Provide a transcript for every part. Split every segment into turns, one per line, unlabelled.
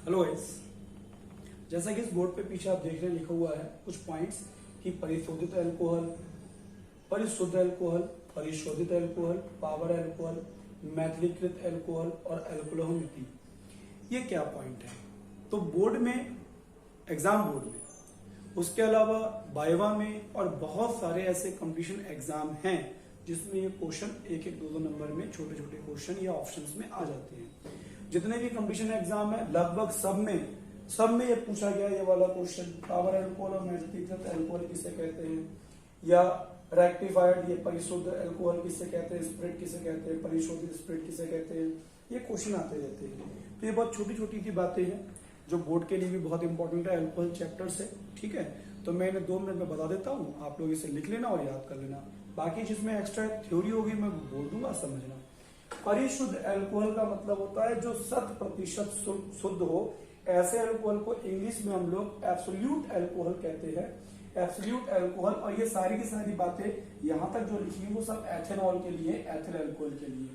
Hello guys, जैसा कि इस बोर्ड पे पीछे आप देख रहे हैं लिखा हुआ है कुछ पॉइंट्स कि परिशोधित अल्कोहल, परिशुद्ध अल्कोहल, परिशोधित अल्कोहल, पावर अल्कोहल, मैथिलीकृत अल्कोहल और अल्कोहलिटी। ये क्या पॉइंट है? तो बोर्ड में, एग्जाम बोर्ड में, उसके अलावा वाइवा में और बहुत सारे ऐसे कंपटीशन एग्जाम हैं जिसमें ये क्वेश्चन एक एक दो नंबर में छोटे छोटे क्वेश्चन या ऑप्शंस में आ जाते हैं। जितने भी कंपटीशन एग्जाम है लगभग सब में ये पूछा गया ये वाला क्वेश्चन, पावर अल्कोहल और मैथिलीकृत अल्कोहल किसे कहते हैं, या रेक्टिफाइड ये परिशुद्ध अल्कोहल किसे कहते हैं, स्प्रिट किसे कहते हैं, परिशोधित स्प्रिट किसे कहते हैं, ये क्वेश्चन आते रहते हैं। तो ये बहुत छोटी छोटी सी बातें हैं जो बोर्ड के लिए भी बहुत इंपॉर्टेंट है, अल्कोहल चैप्टर से। ठीक है, तो मैं इन्हें 2 मिनट में बता देता हूँ, आप लोग इसे लिख लेना और याद कर लेना। बाकी जिसमें एक्स्ट्रा थ्योरी होगी मैं बोल दूंगा, समझना। परिशुद्ध अल्कोहल का मतलब होता है जो 100% शुद्ध हो। ऐसे अल्कोहल को इंग्लिश में हम लोग एब्सोल्यूट अल्कोहल कहते हैं, एब्सोल्यूट अल्कोहल। और ये सारी की सारी बातें यहां तक जो लिखी है वो सब एथेनॉल के लिए, एथिल अल्कोहल के लिए।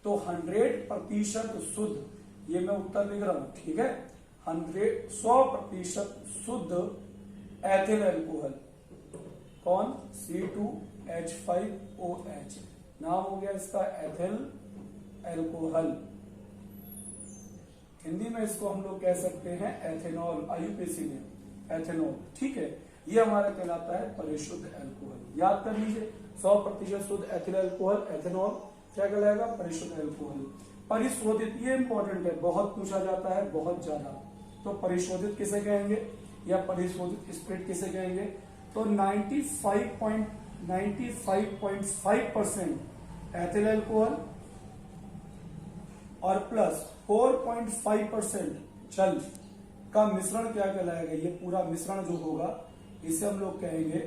तो 100% शुद्ध, ये मैं उत्तर लिख रहा हूं, ठीक है। 100% शुद्ध एथिल अल्कोहल कौन? C2H5OH, नाम हो गया इसका एथिल अल्कोहल। हिंदी में इसको हम लोग कह सकते हैं एथेनॉल, आयुपेसी में एथेनॉल। ठीक है, ये हमारा कहलाता है परिशुद्ध अल्कोहल। याद कर लीजिए, 100% शुद्ध एथिल अल्कोहल, एथेनॉल क्या कहलाएगा? परिशुद्ध अल्कोहल। परिशोधित, ये इंपॉर्टेंट है, बहुत पूछा जाता है, बहुत ज्यादा। तो परिशोधित किसे कहेंगे या परिशोधित स्प्रिट किसे कहेंगे? तो 95.5% एथिल अल्कोहल और प्लस 4.5% जल का मिश्रण क्या कहलाएगा? ये पूरा मिश्रण जो होगा इसे हम लोग कहेंगे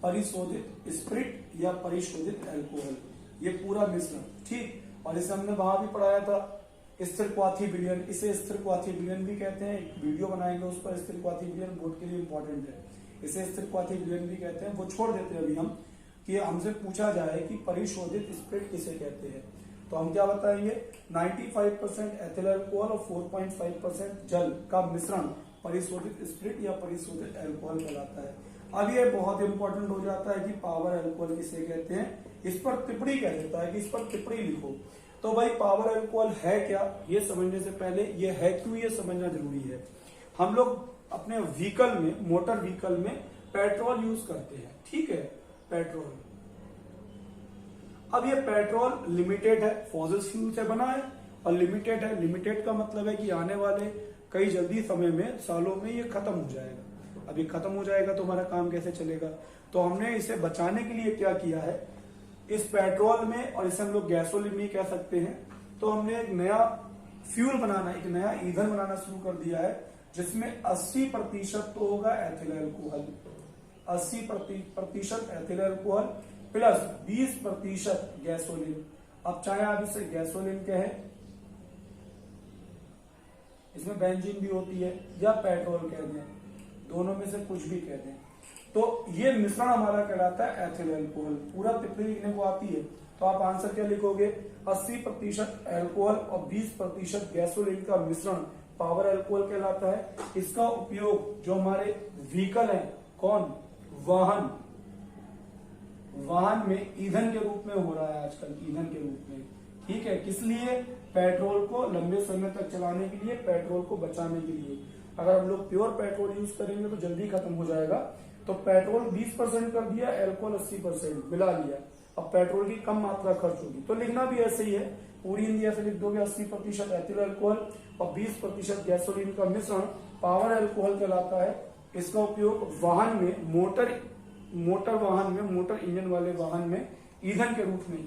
परिशोधित स्प्रिट या परिशोधित अल्कोहल। ये पूरा मिश्रण, ठीक। और इसे हमने वहां भी पढ़ाया था, स्थिर क्वाथी विलयन, इसे स्थिर क्वाथी विलयन भी कहते हैं। एक वीडियो बनाएंगे उस पर, स्थिर क्वाथी विलयन बोर्ड के लिए इंपॉर्टेंट है। इसे स्थिर क्वाथी विलयन भी कहते हैं, वो छोड़ देते हैं अभी हम, कि हमसे पूछा जाए कि परिशोधित स्प्रिट किसे कहते हैं। तो हम क्या बताएंगे? 95% एथिल अल्कोहल और 4.5% जल का मिश्रण परिशोधित स्प्रिट या परिशोधित अल्कोहल कहलाता है। अब ये बहुत इंपॉर्टेंट हो जाता है कि पावर अल्कोहल किसे कहते हैं। इस पर टिप्पणी कह देता है कि इस पर टिप्पणी लिखो। तो भाई पावर अल्कोहल है क्या, ये समझने से पहले ये है क्यों, ये समझना जरूरी है। हम लोग अपने व्हीकल में, मोटर व्हीकल में पेट्रोल यूज करते हैं, ठीक है, पेट्रोल। अब ये पेट्रोल लिमिटेड है, फॉसिल फ्यूल से बना है और लिमिटेड है। लिमिटेड का मतलब है कि आने वाले कई जल्दी समय में, सालों में ये खत्म हो जाएगा। अब ये खत्म हो जाएगा तो हमारा काम कैसे चलेगा? तो हमने इसे बचाने के लिए क्या किया है, इस पेट्रोल में, और इसे हम लोग गैसोलीन भी कह सकते हैं, तो हमने एक नया फ्यूल बनाना, एक नया ईंधन बनाना शुरू कर दिया है जिसमें 80% तो होगा ethyl alcohol, 80% ethyl alcohol plus 20% gasoline. अब चाहे आप इसे गैसोलीन कहें, इसमें बेंजीन भी होती है, या पेट्रोल कह दें, दोनों में से कुछ भी कह दें। तो ये मिश्रण हमारा कहलाता है एथिल अल्कोहल। पूरा टिप्पणी लिखने को आती है तो आप आंसर क्या लिखोगे? 80% अल्कोहल और 20% गैसोलीन का मिश्रण पावर अल्कोहल कहलाता है। इसका उपयोग जो हमारे व्हीकल है, कौन? वाहन में ईंधन के रूप में हो रहा है आजकल, ईंधन के रूप में, ठीक है। किस लिए? पेट्रोल को लंबे समय तक चलाने के लिए, पेट्रोल को बचाने के लिए। अगर हम लोग प्योर पेट्रोल यूज करेंगे तो जल्दी खत्म हो जाएगा। तो पेट्रोल 20% कर दिया, अल्कोहल 80% मिला लिया। अब पेट्रोल की कम मात्रा खर्च होगी, तो लिखना भी ऐसे ही है, पूरी हिंदी ऐसे लिख दोगे, 80% एथिल अल्कोहल और 20% गैसोलीन का मिश्रण पावर अल्कोहल कहलाता है। इसका उपयोग वाहन में, मोटर वाहन में, मोटर इंजन वाले वाहन में ईंधन के रूप में,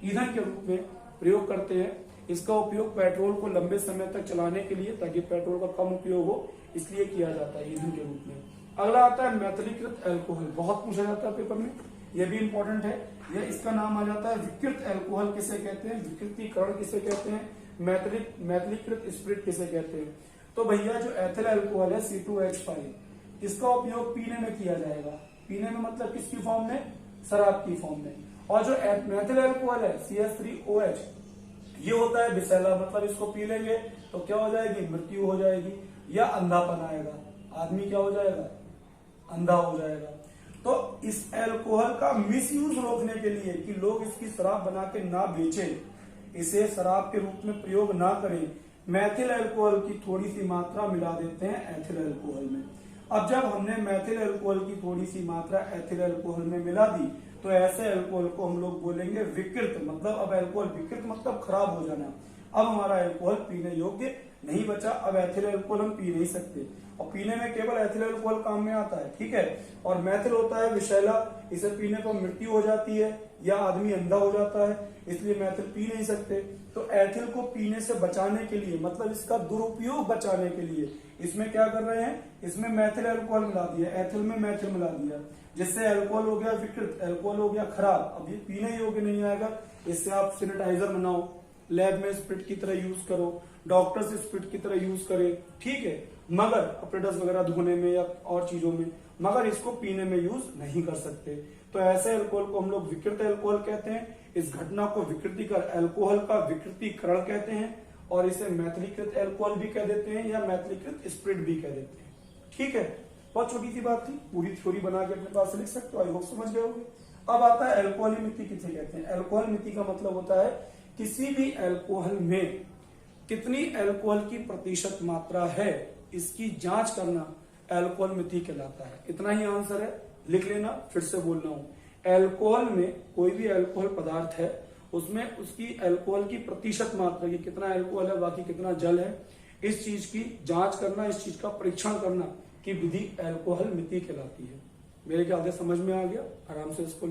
ईंधन के रूप में प्रयोग करते हैं। इसका उपयोग पेट्रोल को लंबे समय तक चलाने के लिए, ताकि पेट्रोल का कम उपयोग हो, इसलिए किया जाता है ईंधन के रूप में। अगला आता है मैथिलीकृत अल्कोहल, बहुत पूछा जाता है पेपर में, यह भी इंपॉर्टेंट है। यह, इसका नाम आ जाता है विकृत अल्कोहल किसे कहते हैं, विकृतीकरण किसे कहते हैं, मैथिलीकृत स्प्रिट किसे कहते हैं। तो भैया जो एथिल अल्कोहल है C2H5, इसका उपयोग पीने में किया जाएगा। पीने में मतलब किसकी फॉर्म में? शराब की फॉर्म में। और जो मैथिल अल्कोहल है CH3OH, ये होता है विषैला, मतलब इसको पी लेंगे तो क्या हो जाएगी, मृत्यु हो जाएगी या अंधापन आएगा, आदमी क्या हो जाएगा, अंधा हो जाएगा। तो इस अल्कोहल का मिसयूज रोकने के लिए कि लोग इसकी शराब बना के ना बेचें, इसे शराब के रूप में प्रयोग ना करें, मैथिल अल्कोहल की थोड़ी सी मात्रा मिला देते हैं एथिल अल्कोहल में। अब जब हमने मैथिल अल्कोहल की थोड़ी सी मात्रा एथिल अल्कोहल में मिला दी तो ऐसे अल्कोहल को हम लोग बोलेंगे विकृत, मतलब अब अल्कोहल विकृत मतलब खराब हो जाना। अब हमारा अल्कोहल पीने योग्य नहीं बचा, अब एथिल अल्कोहल हम पी नहीं सकते और पीने में केवल एथिल अल्कोहल काम में आता है, ठीक है। और मैथिल होता है विषैला, इसे पीने पर मृत्यु हो जाती है या आदमी अंधा हो जाता है, इसलिए मैथिल पी नहीं सकते। तो एथिल को पीने से बचाने के लिए, मतलब इसका दुरुपयोग बचाने के लिए इसमें क्या कर रहे हैं, इसमें मैथिल अल्कोहल मिला दिया, एथिल में मैथिल मिला दिया, जिससे अल्कोहल हो गया विकृत, अल्कोहल हो गया खराब, अब ये पीने योग्य नहीं आएगा। इससे आप सैनिटाइजर बनाओ, लैब में स्प्रिट की तरह यूज करो, डॉक्टर्स स्प्रिट की तरह यूज करें, ठीक है, मगर अपरेटस वगैरह धोने में या और चीजों में, मगर इसको पीने में यूज नहीं कर सकते। तो ऐसे अल्कोहल को हम लोग विकृत अल्कोहल कहते हैं। इस घटना को विकृतिकर अल्कोहल का विकृतीकरण कहते हैं और इसे मैथिलीकृत अल्कोहल भी कह देते हैं या मैथिलीकृत स्प्रिट भी कह देते हैं, ठीक है। बहुत छोटी सी बात थी, पूरी थ्योरी बना के अपने पास लिख सकते हो, आई होप समझ गए होंगे। अब आता है अल्कोहल मिति किसे कहते हैं। अल्कोहल मिति का मतलब होता है किसी भी अल्कोहल में कितनी अल्कोहल की प्रतिशत मात्रा है इसकी जांच करना अल्कोहल मिति कहलाता है। इतना ही आंसर है, लिख लेना, फिर से बोल रहा हूं। अल्कोहल में कोई भी अल्कोहल पदार्थ है उसमें उसकी अल्कोहल की प्रतिशत मात्रा की कितना अल्कोहल है बाकी कितना जल है, इस चीज की जांच करना, इस चीज का परीक्षण करना की विधि अल्कोहल मिति कहलाती है। मेरे ख्याल से समझ में आ गया, आराम से इसको